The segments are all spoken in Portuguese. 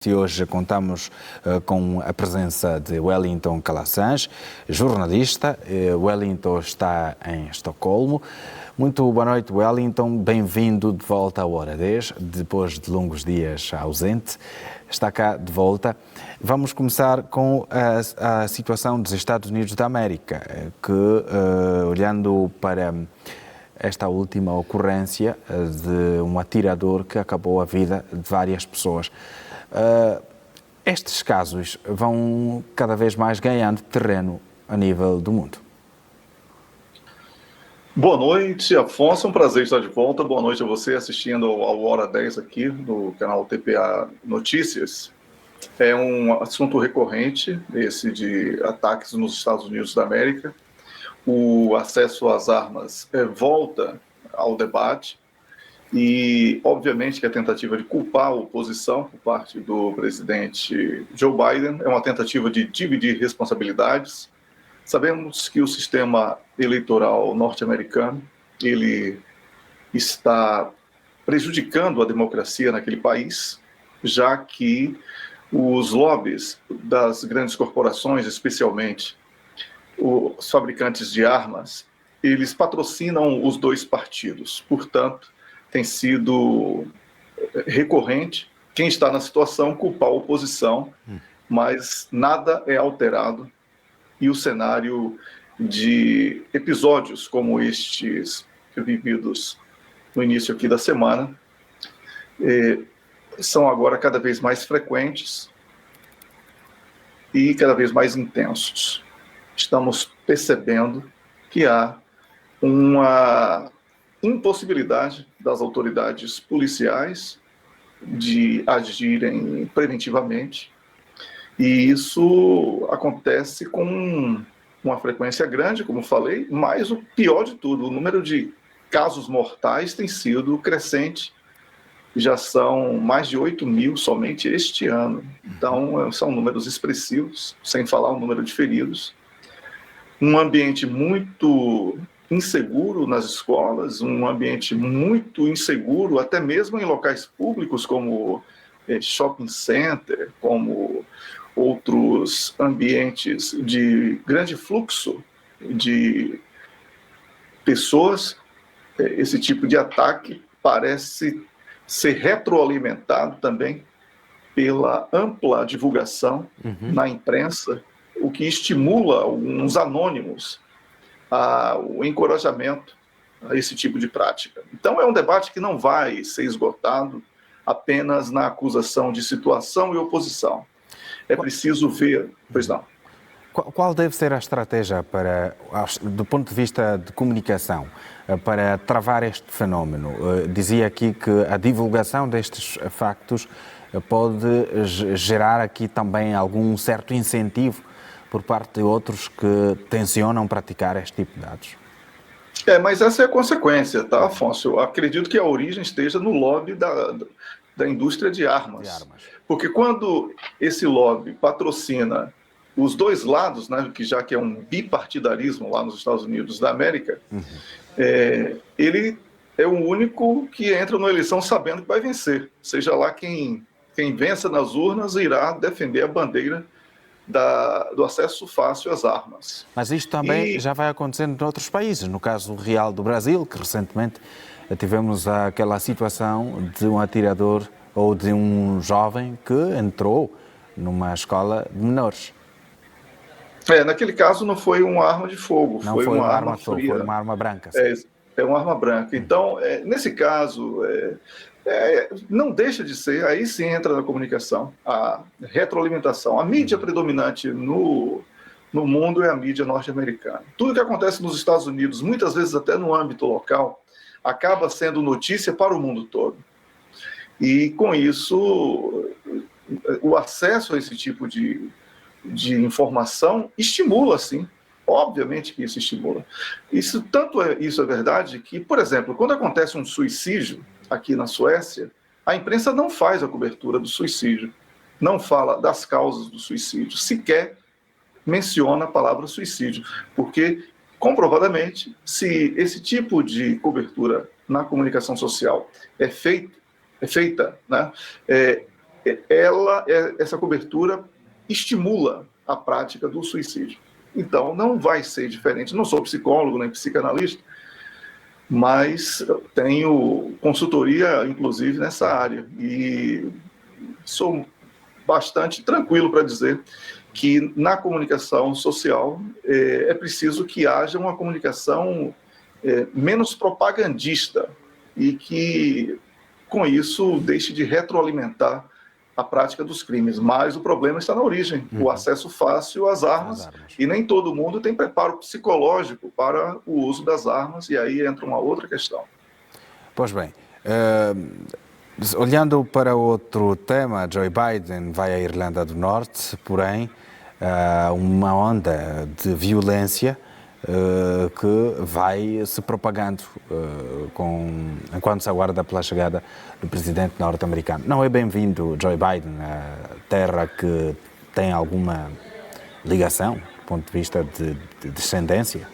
E hoje contamos com a presença de Wellington Callasans, jornalista. Wellington está em Estocolmo. Muito boa noite, Wellington. Bem-vindo de volta ao Hora 10, depois de longos dias ausente. Está cá de volta. Vamos começar com a situação dos Estados Unidos da América, que, olhando para esta última ocorrência de um atirador que acabou a vida de várias pessoas. Estes casos vão cada vez mais ganhando terreno a nível do mundo. Boa noite, Afonso, é um prazer estar de volta. Boa noite a você assistindo ao Hora 10 aqui no canal TPA Notícias. É um assunto recorrente, esse de ataques nos Estados Unidos da América. O acesso às armas volta ao debate. E, obviamente, que a tentativa de culpar a oposição por parte do presidente Joe Biden é uma tentativa de dividir responsabilidades. Sabemos que o sistema eleitoral norte-americano ele está prejudicando a democracia naquele país, já que os lobbies das grandes corporações, especialmente os fabricantes de armas, eles patrocinam os dois partidos. Portanto, tem sido recorrente quem está na situação culpar a oposição, mas nada é alterado e o cenário de episódios como estes vividos no início aqui da semana são agora cada vez mais frequentes e cada vez mais intensos. Estamos percebendo que há uma impossibilidade das autoridades policiais de agirem preventivamente, e isso acontece com uma frequência grande, como falei, mas o pior de tudo, o número de casos mortais tem sido crescente, já são mais de 8 mil somente este ano, então são números expressivos, sem falar o número de feridos. Um ambiente muito inseguro nas escolas, um ambiente muito inseguro até mesmo em locais públicos como shopping center, como outros ambientes de grande fluxo de pessoas. Esse tipo de ataque parece ser retroalimentado também pela ampla divulgação na imprensa, o que estimula uns anônimos o encorajamento a esse tipo de prática. Então é um debate que não vai ser esgotado apenas na acusação de situação e oposição. É preciso ver... Pois não. Qual deve ser a estratégia do ponto de vista de comunicação para travar este fenómeno? Dizia aqui que a divulgação destes factos pode gerar aqui também algum certo incentivo por parte de outros que tencionam praticar este tipo de atos. Mas essa é a consequência, tá, Afonso? Eu acredito que a origem esteja no lobby da indústria de armas. Porque quando esse lobby patrocina os dois lados, né, já que é um bipartidarismo lá nos Estados Unidos da América, ele é o único que entra na eleição sabendo que vai vencer. Seja lá quem vença nas urnas irá defender a bandeira do acesso fácil às armas. Mas isto também já vai acontecendo em outros países. No caso real do Brasil, que recentemente tivemos aquela situação de um atirador ou de um jovem que entrou numa escola de menores. Naquele caso não foi uma arma de fogo, não foi uma arma de fogo, foi uma arma branca. É uma arma branca. Então, nesse caso, não deixa de ser, aí sim entra na comunicação, a retroalimentação. A mídia predominante no mundo é a mídia norte-americana. Tudo que acontece nos Estados Unidos, muitas vezes até no âmbito local, acaba sendo notícia para o mundo todo. E com isso, o acesso a esse tipo de informação estimula, sim. Obviamente que isso estimula. Isso é verdade que, por exemplo, quando acontece um suicídio aqui na Suécia, a imprensa não faz a cobertura do suicídio, não fala das causas do suicídio, sequer menciona a palavra suicídio, porque, comprovadamente, se esse tipo de cobertura na comunicação social é feita, né, essa cobertura estimula a prática do suicídio. Então, não vai ser diferente. Não sou psicólogo nem psicanalista, mas tenho consultoria, inclusive, nessa área. E sou bastante tranquilo para dizer que na comunicação social é preciso que haja uma comunicação menos propagandista e que, com isso, deixe de retroalimentar a prática dos crimes. Mas o problema está na origem, o acesso fácil às armas, e nem todo mundo tem preparo psicológico para o uso das armas, e aí entra uma outra questão. Pois bem, olhando para outro tema, Joe Biden vai à Irlanda do Norte, porém, uma onda de violência que vai se propagando enquanto se aguarda pela chegada do presidente norte-americano. Não é bem-vindo Joe Biden à terra que tem alguma ligação do ponto de vista de descendência?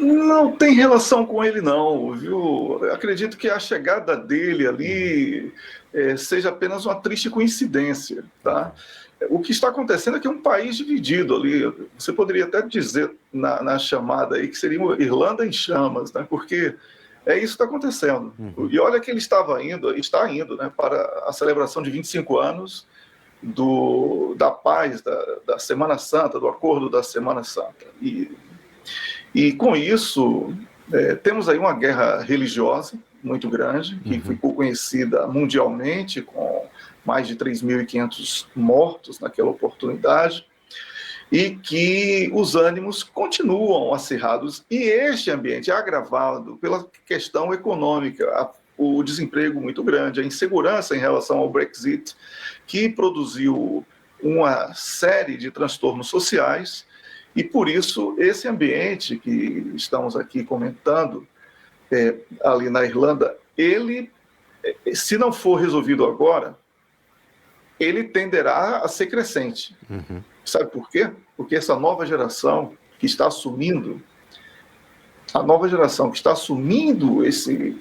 Não tem relação com ele não, viu? Acredito que a chegada dele ali seja apenas uma triste coincidência, tá? O que está acontecendo é que é um país dividido ali. Você poderia até dizer na chamada aí que seria uma Irlanda em chamas, né? Porque é isso que está acontecendo. E olha que ele está indo, né, para a celebração de 25 anos da paz, da Semana Santa, do acordo da Semana Santa. E com isso, temos aí uma guerra religiosa muito grande, que ficou conhecida mundialmente, com mais de 3.500 mortos naquela oportunidade, e que os ânimos continuam acirrados. E este ambiente é agravado pela questão econômica, o desemprego muito grande, a insegurança em relação ao Brexit, que produziu uma série de transtornos sociais, e por isso esse ambiente que estamos aqui comentando, ali na Irlanda, ele, se não for resolvido agora, ele tenderá a ser crescente. Sabe por quê? Porque essa nova geração que está assumindo, esse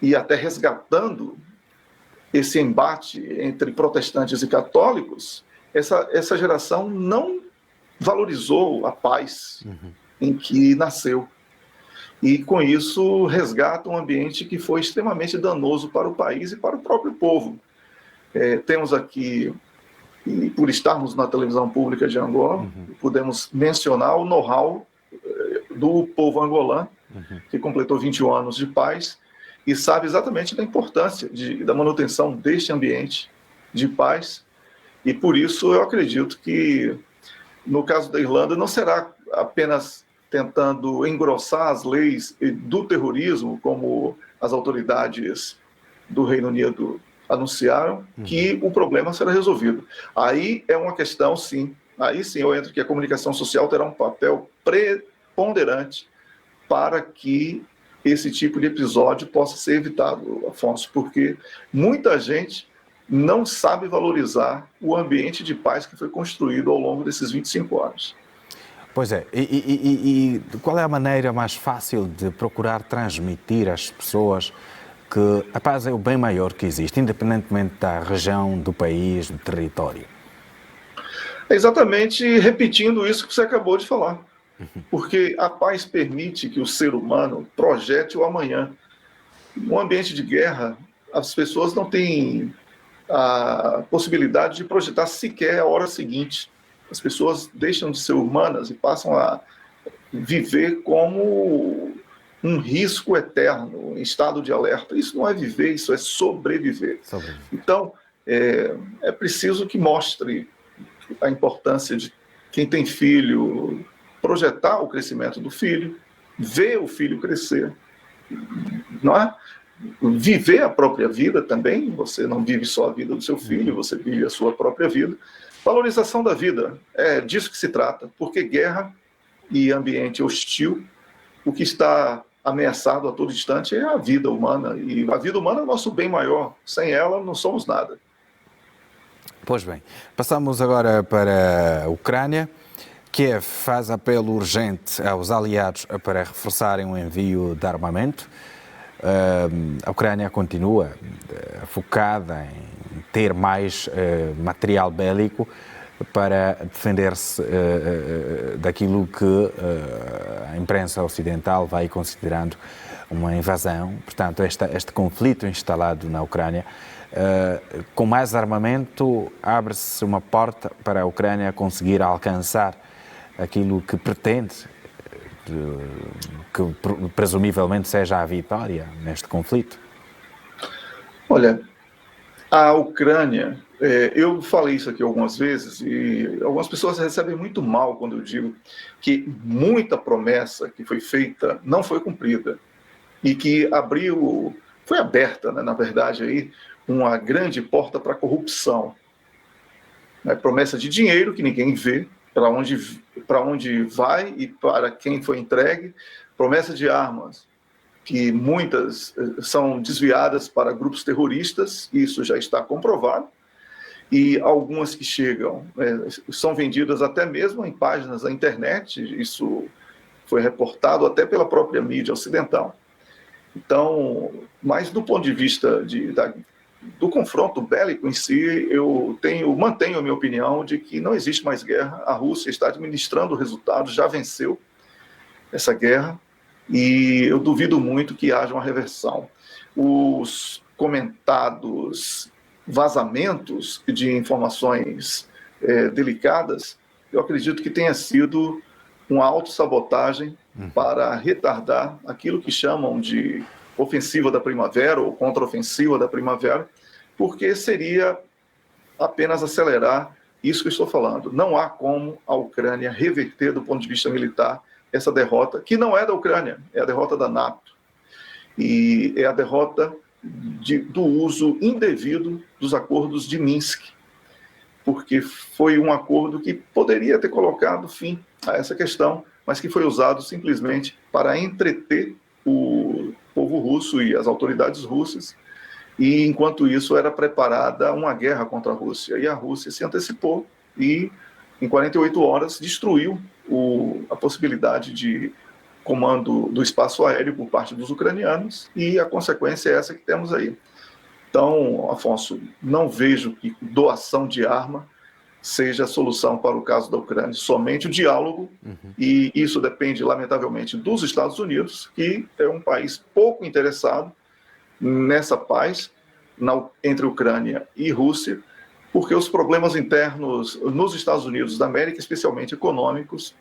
e até resgatando esse embate entre protestantes e católicos, essa geração não valorizou a paz em que nasceu. E, com isso, resgata um ambiente que foi extremamente danoso para o país e para o próprio povo. Temos aqui, e por estarmos na televisão pública de Angola, podemos mencionar o know-how do povo angolano, que completou 21 anos de paz e sabe exatamente da importância da manutenção deste ambiente de paz. E por isso eu acredito que, no caso da Irlanda, não será apenas tentando engrossar as leis do terrorismo, como as autoridades do Reino Unido anunciaram, que o problema será resolvido. Aí é uma questão, sim, aí sim eu entro que a comunicação social terá um papel preponderante para que esse tipo de episódio possa ser evitado, Afonso, porque muita gente não sabe valorizar o ambiente de paz que foi construído ao longo desses 25 anos. Pois é, e qual é a maneira mais fácil de procurar transmitir às pessoas que a paz é o bem maior que existe, independentemente da região, do país, do território? Exatamente repetindo isso que você acabou de falar. Porque a paz permite que o ser humano projete o amanhã. No ambiente de guerra, as pessoas não têm a possibilidade de projetar sequer a hora seguinte. As pessoas deixam de ser humanas e passam a viver como um risco eterno, em estado de alerta. Isso não é viver, isso é sobreviver. Então, é preciso que mostre a importância de quem tem filho, projetar o crescimento do filho, ver o filho crescer, não é? Viver a própria vida também. Você não vive só a vida do seu filho, você vive a sua própria vida. Valorização da vida, é disso que se trata, porque guerra e ambiente hostil, o que está ameaçado a todo instante é a vida humana, e a vida humana é o nosso bem maior. Sem ela, não somos nada. Pois bem, passamos agora para a Ucrânia. Kiev faz apelo urgente aos aliados para reforçarem o envio de armamento. A Ucrânia continua focada em ter mais material bélico para defender-se daquilo que a imprensa ocidental vai considerando uma invasão. Portanto, este conflito instalado na Ucrânia, com mais armamento, abre-se uma porta para a Ucrânia conseguir alcançar aquilo que pretende, que presumivelmente seja a vitória neste conflito. Olha, a Ucrânia, eu falei isso aqui algumas vezes e algumas pessoas recebem muito mal quando eu digo que muita promessa que foi feita não foi cumprida e que foi aberta, né, na verdade, aí, uma grande porta para a corrupção. Né, promessa de dinheiro que ninguém vê, para onde vai e para quem foi entregue, promessa de armas, que muitas são desviadas para grupos terroristas, isso já está comprovado, e algumas que chegam são vendidas até mesmo em páginas da internet, isso foi reportado até pela própria mídia ocidental. Então, mas do ponto de vista do confronto bélico em si, eu mantenho a minha opinião de que não existe mais guerra, a Rússia está administrando o resultado, já venceu essa guerra, e eu duvido muito que haja uma reversão. Os comentados vazamentos de informações delicadas, eu acredito que tenha sido uma autossabotagem para retardar aquilo que chamam de ofensiva da primavera ou contraofensiva da primavera, porque seria apenas acelerar isso que eu estou falando. Não há como a Ucrânia reverter do ponto de vista militar essa derrota, que não é da Ucrânia, é a derrota da NATO. E é a derrota do uso indevido dos acordos de Minsk, porque foi um acordo que poderia ter colocado fim a essa questão, mas que foi usado simplesmente para entreter o povo russo e as autoridades russas, e enquanto isso era preparada uma guerra contra a Rússia. E a Rússia se antecipou e, em 48 horas, destruiu a possibilidade de comando do espaço aéreo por parte dos ucranianos, e a consequência é essa que temos aí. Então, Afonso, não vejo que doação de arma seja a solução para o caso da Ucrânia, somente o diálogo, e isso depende, lamentavelmente, dos Estados Unidos, que é um país pouco interessado nessa paz entre Ucrânia e Rússia, porque os problemas internos nos Estados Unidos da América, especialmente econômicos,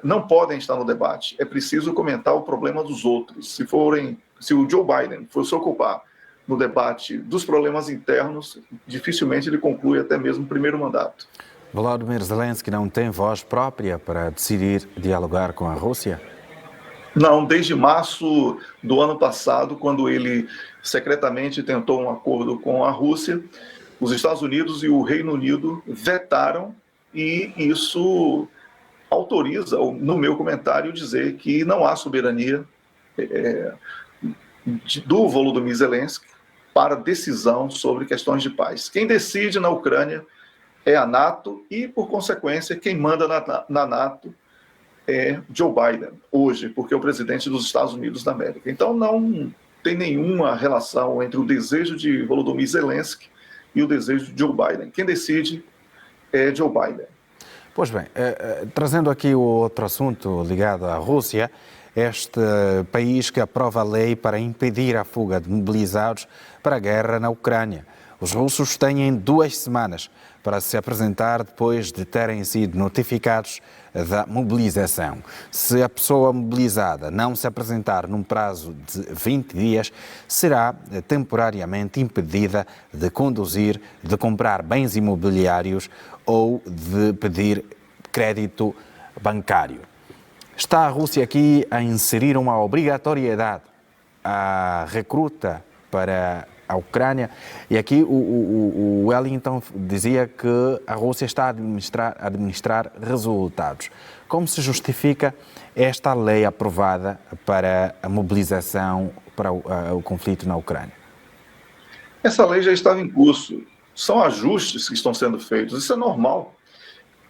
não podem estar no debate. É preciso comentar o problema dos outros. Se o Joe Biden for se ocupar no debate dos problemas internos, dificilmente ele conclui até mesmo o primeiro mandato. Volodymyr Zelensky não tem voz própria para decidir dialogar com a Rússia? Não, desde março do ano passado, quando ele secretamente tentou um acordo com a Rússia, os Estados Unidos e o Reino Unido vetaram, e isso autoriza, no meu comentário, dizer que não há soberania do Volodymyr Zelensky para decisão sobre questões de paz. Quem decide na Ucrânia é a NATO e, por consequência, quem manda na NATO é Joe Biden, hoje, porque é o presidente dos Estados Unidos da América. Então, não tem nenhuma relação entre o desejo de Volodymyr Zelensky e o desejo de Joe Biden. Quem decide é Joe Biden. Pois bem, trazendo aqui o outro assunto ligado à Rússia, este país que aprova a lei para impedir a fuga de mobilizados para a guerra na Ucrânia. Os russos têm 2 semanas para se apresentar depois de terem sido notificados da mobilização. Se a pessoa mobilizada não se apresentar num prazo de 20 dias, será temporariamente impedida de conduzir, de comprar bens imobiliários ou de pedir crédito bancário. Está a Rússia aqui a inserir uma obrigatoriedade à recruta para a Ucrânia, e aqui o Wellington dizia que a Rússia está a administrar resultados. Como se justifica esta lei aprovada para a mobilização para o conflito na Ucrânia? Essa lei já estava em curso. São ajustes que estão sendo feitos. Isso é normal.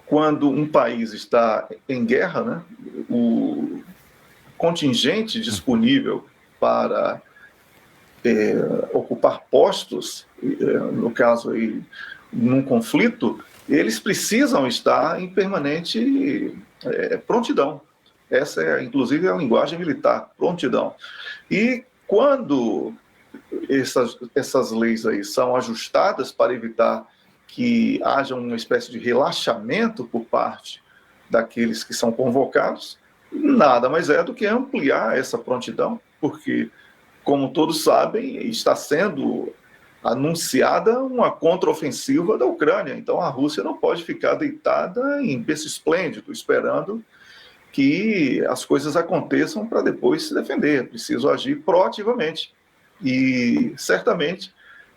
Quando um país está em guerra, né, o contingente disponível para ocupar postos, no caso aí, num conflito, eles precisam estar em permanente prontidão. Essa é, inclusive, a linguagem militar, prontidão. E quando essas leis aí são ajustadas para evitar que haja uma espécie de relaxamento por parte daqueles que são convocados, nada mais é do que ampliar essa prontidão, porque, como todos sabem, está sendo anunciada uma contraofensiva da Ucrânia. Então, a Rússia não pode ficar deitada em berço esplêndido, esperando que as coisas aconteçam para depois se defender. É preciso agir proativamente. E, certamente,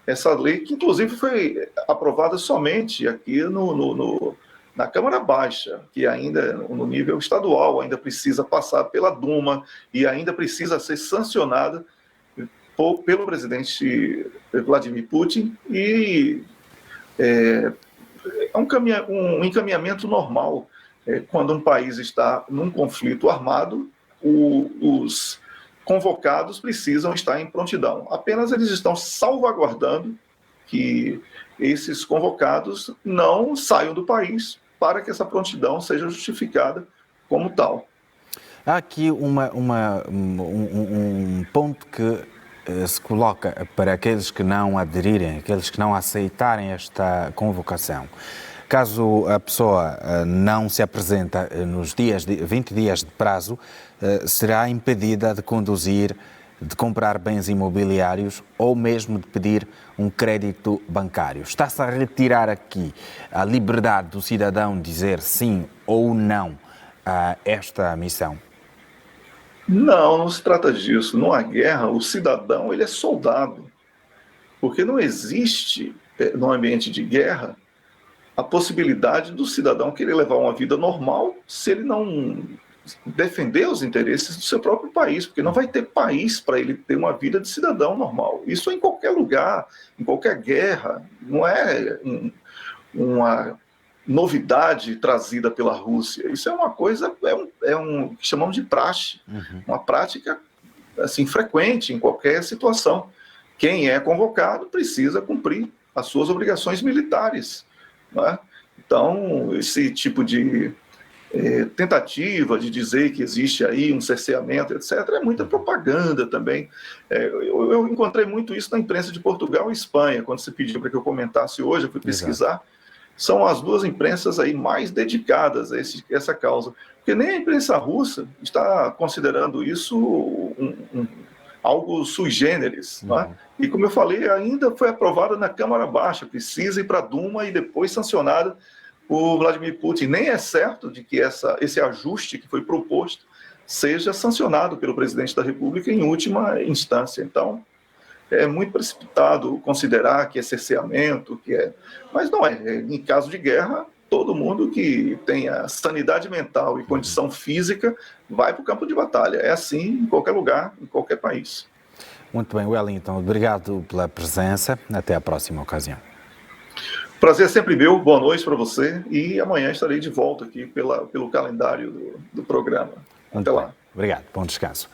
essa lei, que inclusive foi aprovada somente aqui na Câmara Baixa, que ainda no nível estadual, ainda precisa passar pela Duma e ainda precisa ser sancionada pelo presidente Vladimir Putin, e é um encaminhamento normal. Quando um país está num conflito armado, os convocados precisam estar em prontidão. Apenas eles estão salvaguardando que esses convocados não saiam do país para que essa prontidão seja justificada como tal. Há aqui um ponto que se coloca para aqueles que não aderirem, aqueles que não aceitarem esta convocação. Caso a pessoa não se apresenta nos 20 dias de prazo, será impedida de conduzir, de comprar bens imobiliários ou mesmo de pedir um crédito bancário. Está-se a retirar aqui a liberdade do cidadão dizer sim ou não a esta missão? Não, não se trata disso. Numa guerra, o cidadão ele é soldado, porque não existe, no ambiente de guerra, a possibilidade do cidadão querer levar uma vida normal se ele não defender os interesses do seu próprio país, porque não vai ter país para ele ter uma vida de cidadão normal. Isso é em qualquer lugar, em qualquer guerra, não é uma novidade trazida pela Rússia. Isso é uma coisa, que chamamos de praxe, uma prática assim, frequente em qualquer situação. Quem é convocado precisa cumprir as suas obrigações militares. Não é? Então, esse tipo de tentativa de dizer que existe aí um cerceamento, etc., é muita propaganda também. Eu encontrei muito isso na imprensa de Portugal e Espanha. Quando você pediu para que eu comentasse hoje, eu fui pesquisar. Exato. São as duas imprensas aí mais dedicadas a essa causa. Porque nem a imprensa russa está considerando isso algo sui generis. Não é? E, como eu falei, ainda foi aprovada na Câmara Baixa, precisa ir para a Duma e depois sancionada por Vladimir Putin. Nem é certo de que esse ajuste que foi proposto seja sancionado pelo presidente da República em última instância. Então, é muito precipitado considerar que é cerceamento, mas não é. Em caso de guerra, todo mundo que tenha sanidade mental e condição física vai para o campo de batalha. É assim em qualquer lugar, em qualquer país. Muito bem, Wellington, obrigado pela presença. Até a próxima ocasião. Prazer é sempre meu, boa noite para você, e amanhã estarei de volta aqui pelo calendário do programa. Até lá. Obrigado, bom descanso.